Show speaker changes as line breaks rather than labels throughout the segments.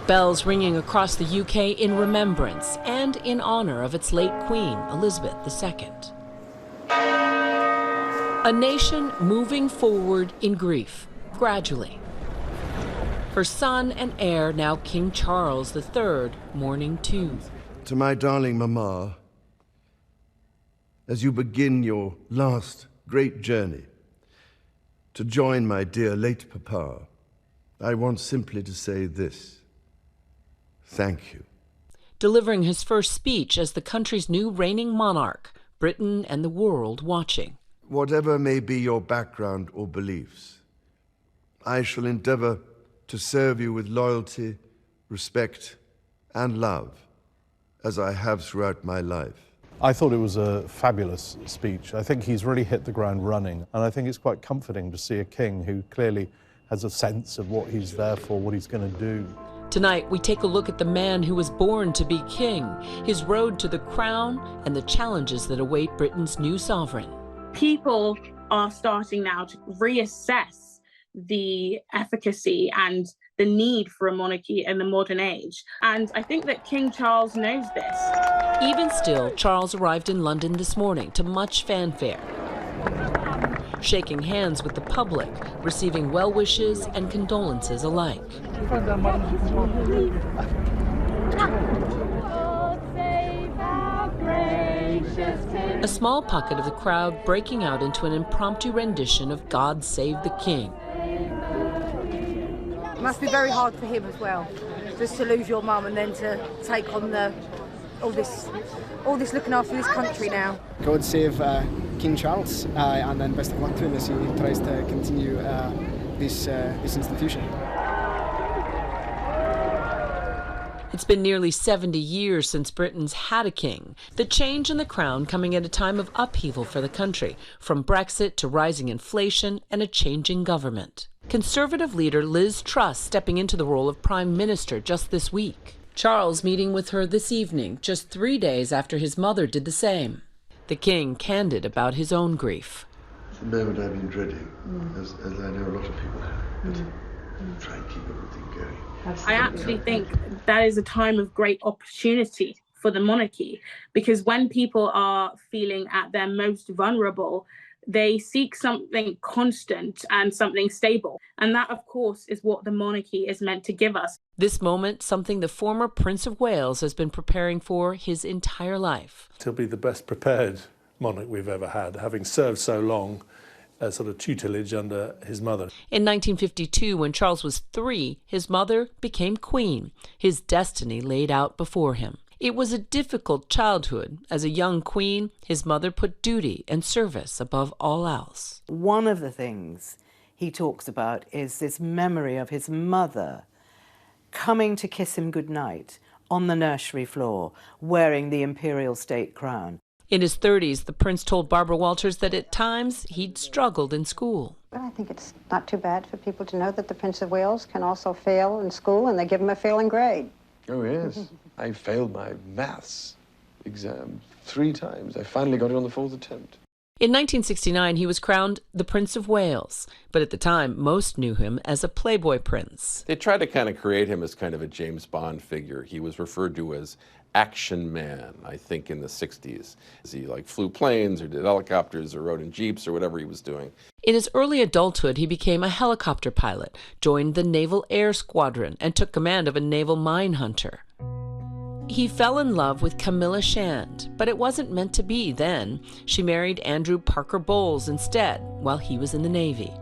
Bells ringing across the UK in remembrance and in honor of its late Queen, Elizabeth II. A nation moving forward in grief, gradually. Her son and heir, now King Charles III, mourning too.
To my darling Mama, as you begin your last great journey to join my dear late Papa, I want simply to say this. Thank you.
Delivering his first speech as the country's new reigning monarch, Britain and the world watching.
Whatever may be your background or beliefs, I shall endeavor to serve you with loyalty, respect, and love, as I have throughout my life.
I thought it was a fabulous speech. I think he's really hit the ground running, and I think it's quite comforting to see a king who clearly has a sense of what he's there for, what he's going to do.
Tonight, we take a look at the man who was born to be king, his road to the crown, and the challenges that await Britain's new sovereign.
People are starting now to reassess the efficacy and the need for a monarchy in the modern age. And I think that King Charles knows this.
Even still, Charles arrived in London this morning to much fanfare, shaking hands with the public, receiving well wishes and condolences alike. A small pocket of the crowd breaking out into an impromptu rendition of God Save the King.
It must be very hard for him as well, just to lose your mum and then to take on all this looking after this country now.
God save King Charles, and then best of luck to him as he tries to continue this institution.
It's been nearly 70 years since Britain's had a king. The change in the crown coming at a time of upheaval for the country, from Brexit to rising inflation and a changing government. Conservative leader Liz Truss stepping into the role of Prime Minister just this week. Charles meeting with her this evening, just 3 days after his mother did the same. The king candid about his own grief.
It's the moment I've been dreading, as I know a lot of people have, but try and keep everything going.
I actually think that is a time of great opportunity for the monarchy, because when people are feeling at their most vulnerable, they seek something constant and something stable. And that, of course, is what the monarchy is meant to give us.
This moment, something the former Prince of Wales has been preparing for his entire life.
He'll be the best prepared monarch we've ever had, having served so long as sort of tutelage under his mother.
In 1952, when Charles was 3, his mother became queen, his destiny laid out before him. It was a difficult childhood. As a young queen, his mother put duty and service above all else.
One of the things he talks about is this memory of his mother coming to kiss him goodnight on the nursery floor, wearing the imperial state crown.
In his 30s, the prince told Barbara Walters that at times he'd struggled in school.
Well, I think it's not too bad for people to know that the Prince of Wales can also fail in school, and they give him a failing grade.
Oh, yes. I failed my maths exam 3 times. I finally got it on the 4th attempt.
In 1969, he was crowned the Prince of Wales, but at the time, most knew him as a Playboy prince.
They tried to kind of create him as kind of a James Bond figure. He was referred to as Action Man, I think, in the 60s. He flew planes or did helicopters or rode in jeeps or whatever he was doing.
In his early adulthood, he became a helicopter pilot, joined the Naval Air Squadron, and took command of a naval mine hunter. He fell in love with Camilla Shand, but it wasn't meant to be then. She married Andrew Parker Bowles instead, while he was in the Navy.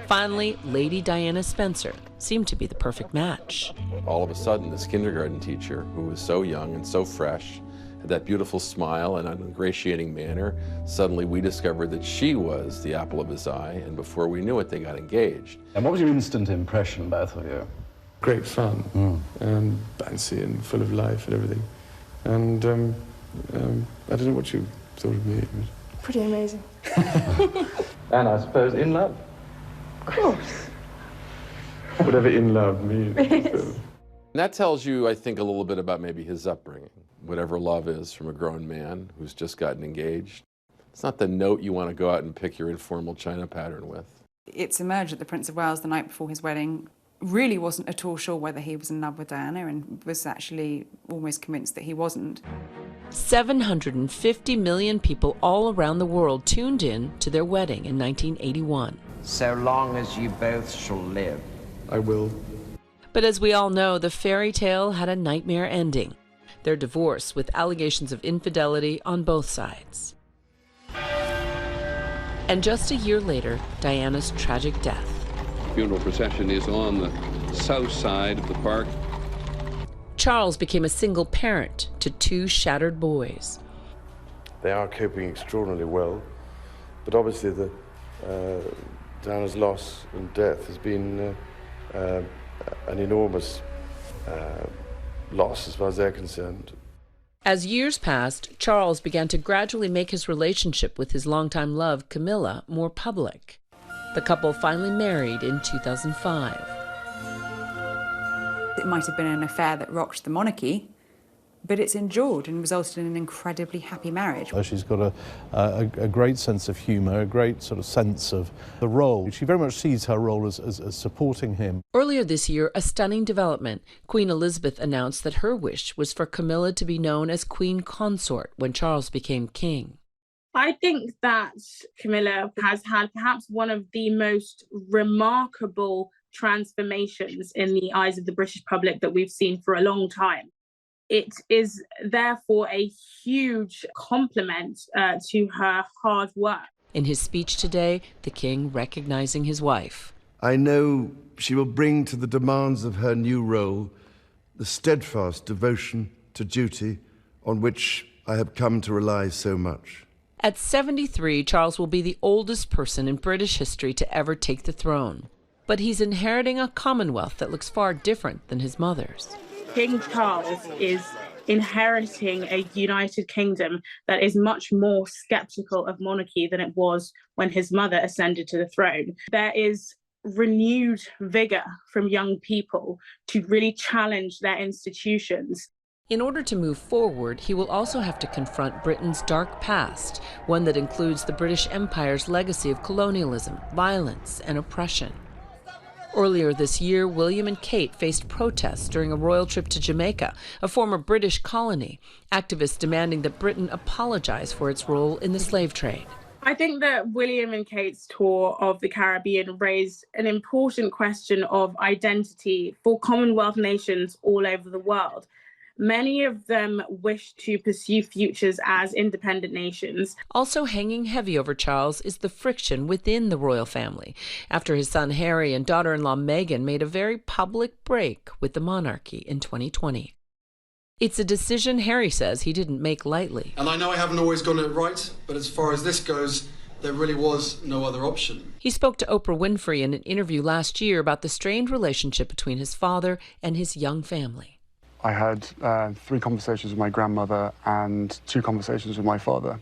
Finally, Lady Diana Spencer seemed to be the perfect match.
All of a sudden, this kindergarten teacher, who was so young and so fresh, had that beautiful smile and an ingratiating manner, suddenly we discovered that she was the apple of his eye, and before we knew it, they got engaged.
And what was your instant impression, both of you?
Great fun, and bouncy and full of life and everything. And I don't know what you thought of me.
Pretty amazing.
And I suppose in love.
Of course.
Whatever in love means.
And that tells you, I think, a little bit about maybe his upbringing. Whatever love is from a grown man who's just gotten engaged. It's not the note you want to go out and pick your informal china pattern with.
It's emerged that the Prince of Wales, the night before his wedding, really wasn't at all sure whether he was in love with Diana and was actually almost convinced that he wasn't.
750 million people all around the world tuned in to their wedding in 1981.
So long as you both shall live.
I will.
But as we all know, the fairy tale had a nightmare ending. Their divorce with allegations of infidelity on both sides. And just a year later, Diana's tragic death.
The funeral procession is on the south side of the park.
Charles became a single parent to 2 shattered boys.
They are coping extraordinarily well, but obviously Diana's loss and death has been an enormous loss as far as they're concerned.
As years passed, Charles began to gradually make his relationship with his longtime love, Camilla, more public. The couple finally married in 2005.
It might have been an affair that rocked the monarchy, but it's endured and resulted in an incredibly happy marriage.
She's got a great sense of humour, a great sort of sense of the role. She very much sees her role as supporting him.
Earlier this year, a stunning development. Queen Elizabeth announced that her wish was for Camilla to be known as Queen Consort when Charles became king.
I think that Camilla has had perhaps one of the most remarkable transformations in the eyes of the British public that we've seen for a long time. It is therefore a huge compliment to her hard work.
In his speech today, the king recognizing his wife.
I know she will bring to the demands of her new role the steadfast devotion to duty on which I have come to rely so much.
At 73, Charles will be the oldest person in British history to ever take the throne. But he's inheriting a Commonwealth that looks far different than his mother's.
King Charles is inheriting a United Kingdom that is much more sceptical of monarchy than it was when his mother ascended to the throne. There is renewed vigour from young people to really challenge their institutions.
In order to move forward, he will also have to confront Britain's dark past, one that includes the British Empire's legacy of colonialism, violence, and oppression. Earlier this year, William and Kate faced protests during a royal trip to Jamaica, a former British colony, activists demanding that Britain apologize for its role in the slave trade.
I think that William and Kate's tour of the Caribbean raised an important question of identity for Commonwealth nations all over the world. Many of them wish to pursue futures as independent nations.
Also hanging heavy over Charles is the friction within the royal family, after his son Harry and daughter-in-law Meghan made a very public break with the monarchy in 2020. It's a decision Harry says he didn't make lightly.
And I know I haven't always gotten it right, but as far as this goes, there really was no other option.
He spoke to Oprah Winfrey in an interview last year about the strained relationship between his father and his young family.
I had 3 conversations with my grandmother and 2 conversations with my father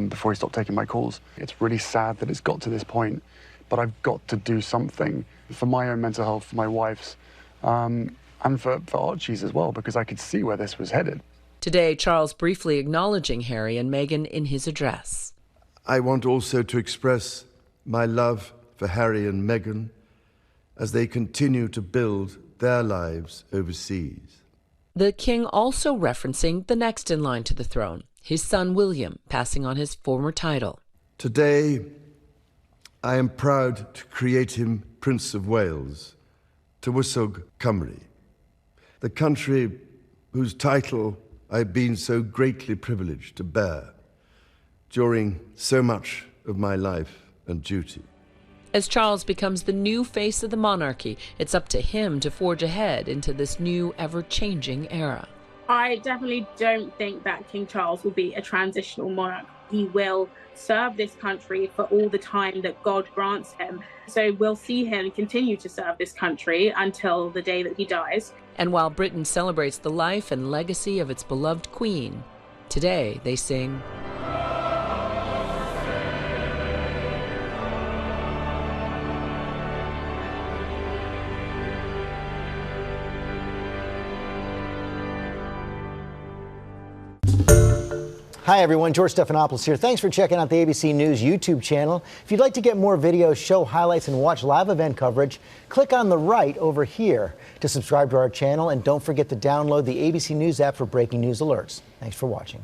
before he stopped taking my calls. It's really sad that it's got to this point, but I've got to do something for my own mental health, for my wife's, and for Archie's as well, because I could see where this was headed.
Today, Charles briefly acknowledging Harry and Meghan in his address.
I want also to express my love for Harry and Meghan as they continue to build their lives overseas.
The king also referencing the next in line to the throne, his son William, passing on his former title.
Today, I am proud to create him Prince of Wales, Tywysog Cymru, the country whose title I've been so greatly privileged to bear during so much of my life and duty.
As Charles becomes the new face of the monarchy, it's up to him to forge ahead into this new, ever-changing era.
I definitely don't think that King Charles will be a transitional monarch. He will serve this country for all the time that God grants him. So we'll see him continue to serve this country until the day that he dies.
And while Britain celebrates the life and legacy of its beloved queen, today they sing...
Hi, everyone. George Stephanopoulos here. Thanks for checking out the ABC News YouTube channel. If you'd like to get more videos, show highlights, and watch live event coverage, click on the right over here to subscribe to our channel. And don't forget to download the ABC News app for breaking news alerts. Thanks for watching.